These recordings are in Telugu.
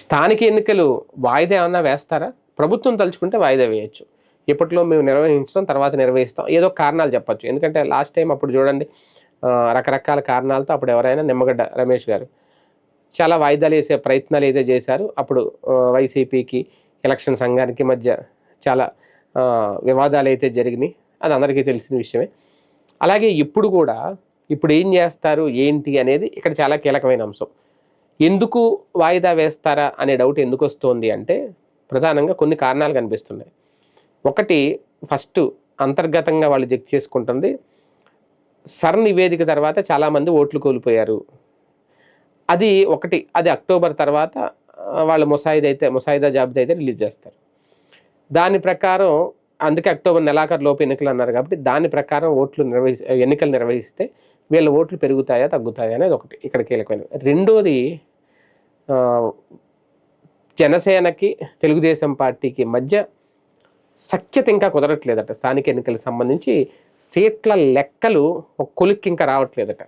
స్థానిక ఎన్నికలు వాయిదా ఏమన్నా వేస్తారా? ప్రభుత్వం తలుచుకుంటే వాయిదా వేయొచ్చు. ఇప్పట్లో మేము నిర్వహించుతాం, తర్వాత నిర్వహిస్తాం. ఏదో కారణాలు చెప్పొచ్చు. ఎందుకంటే లాస్ట్ టైమ్ అప్పుడు చూడండి రకరకాల కారణాలతో అప్పుడు ఎవరైనా నిమ్మగడ్డ రమేష్ గారు చాలా వాయిదాలేసే ప్రయత్నాలు చేశారు. అప్పుడు వైసీపీకి, ఎలక్షన్ సంఘానికి మధ్య చాలా వివాదాలైతే జరిగినాయి. అది అందరికీ తెలిసిన విషయమే. అలాగే ఇప్పుడు కూడా ఇప్పుడు ఏం చేస్తారు, ఏంటి అనేది ఇక్కడ చాలా కీలకమైన అంశం. ఎందుకు వాయిదా వేస్తారా అనే డౌట్ ఎందుకొస్తోంది అంటే, ప్రధానంగా కొన్ని కారణాలు కనిపిస్తున్నాయి. ఒకటి ఫస్టు అంతర్గతంగా వాళ్ళు చెక్ చేసుకుంటుంది. నివేదిక తర్వాత చాలామంది ఓట్లు కోల్పోయారు. అది ఒకటి. అది అక్టోబర్ తర్వాత వాళ్ళు ముసాయిదా జాబితా అయితే రిలీజ్ చేస్తారు. దాని ప్రకారం అందుకే అక్టోబర్ నెలాఖరులోపు ఎన్నికలు అన్నారు కాబట్టి, దాని ప్రకారం ఎన్నికలు నిర్వహిస్తే వీళ్ళ ఓట్లు పెరుగుతాయా, తగ్గుతాయా అనేది ఒకటి ఇక్కడ కీలకమైనది. రెండోది జనసేనకి, తెలుగుదేశం పార్టీకి మధ్య సఖ్యత ఇంకా కుదరట్లేదట. స్థానిక ఎన్నికలకు సంబంధించి సీట్ల లెక్కలు ఒక కొలిక్కి ఇంకా రావట్లేదట.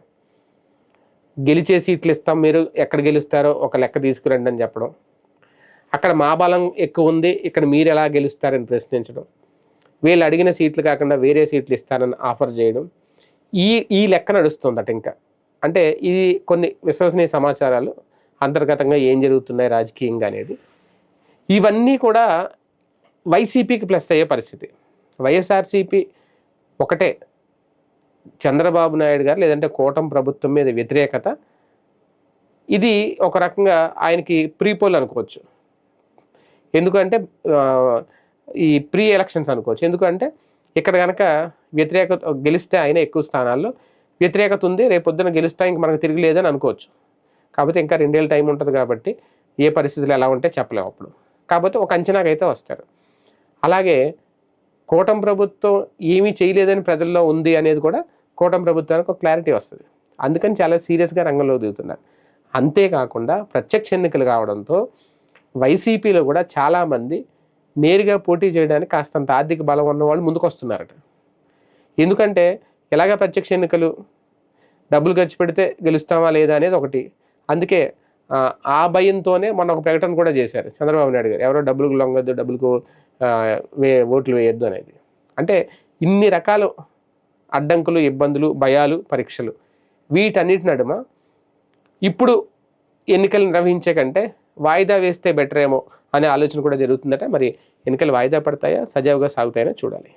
గెలిచే సీట్లు ఇస్తాం, మీరు ఎక్కడ గెలుస్తారో ఒక లెక్క తీసుకురండి అని చెప్పడం, అక్కడ మా బలం ఎక్కువ ఉంది, ఇక్కడ మీరు ఎలా గెలుస్తారని ప్రశ్నించడం, వీళ్ళు అడిగిన సీట్లు కాకుండా వేరే సీట్లు ఇస్తారని ఆఫర్ చేయడం, ఈ లెక్క నడుస్తుందట ఇంకా. అంటే ఇది కొన్ని విశ్వసనీయ సమాచారాలు, అంతర్గతంగా ఏం జరుగుతున్నాయి రాజకీయంగా అనేది. ఇవన్నీ కూడా వైసీపీకి ప్లస్ అయ్యే పరిస్థితి. వైఎస్ఆర్సీపీ ఒకటే, చంద్రబాబు నాయుడు గారు లేదంటే కూటమి ప్రభుత్వం మీద వ్యతిరేకత. ఇది ఒక రకంగా ఆయనకి ప్రీపోల్ అనుకోవచ్చు. ఎందుకంటే ఈ ప్రీ ఎలక్షన్స్ అనుకోవచ్చు. ఎందుకంటే ఇక్కడ కనుక వ్యతిరేకత గెలిస్తే ఆయన ఎక్కువ స్థానాల్లో వ్యతిరేకత ఉంది, రేపొద్దున గెలుస్తా ఇంక మనకు తిరిగి లేదని అనుకోవచ్చు. కాకపోతే ఇంకా 2 ఏళ్ళ టైం ఉంటుంది కాబట్టి ఏ పరిస్థితులు ఎలా ఉంటే చెప్పలేము అప్పుడు. కాకపోతే ఒక అంచనాకైతే వస్తారు. అలాగే కూటమి ప్రభుత్వం ఏమీ చేయలేదని ప్రజల్లో ఉంది అనేది కూడా కూటమి ప్రభుత్వానికి ఒక క్లారిటీ వస్తుంది. అందుకని చాలా సీరియస్గా రంగంలో దిగుతున్నారు. అంతేకాకుండా ప్రత్యక్ష ఎన్నికలు కావడంతో వైసీపీలో కూడా చాలామంది నేరుగా పోటీ చేయడానికి కాస్తంత ఆర్థిక బలం ఉన్న వాళ్ళు ముందుకు వస్తున్నారట. ఎందుకంటే ఎలాగ ప్రత్యక్ష ఎన్నికలు డబ్బులు ఖర్చు పెడితే గెలుస్తామా లేదా అనేది ఒకటి. అందుకే ఆ భయంతోనే మొన్న ఒక ప్రకటన కూడా చేశారు చంద్రబాబు నాయుడు గారు, ఎవరో డబ్బులకు లొంగొద్దు, డబ్బులకు ఓట్లు వేయొద్దు అనేది. అంటే ఇన్ని రకాల అడ్డంకులు, ఇబ్బందులు, భయాలు, పరీక్షలు, వీటన్నిటి నడుమ ఇప్పుడు ఎన్నికలు నిర్వహించే కంటే వాయిదా వేస్తే బెటర్ ఏమో అనే ఆలోచన కూడా జరుగుతుందట. మరి ఎన్నికలు వాయిదా పడతాయా, సజావుగా సాగుతాయని చూడాలి.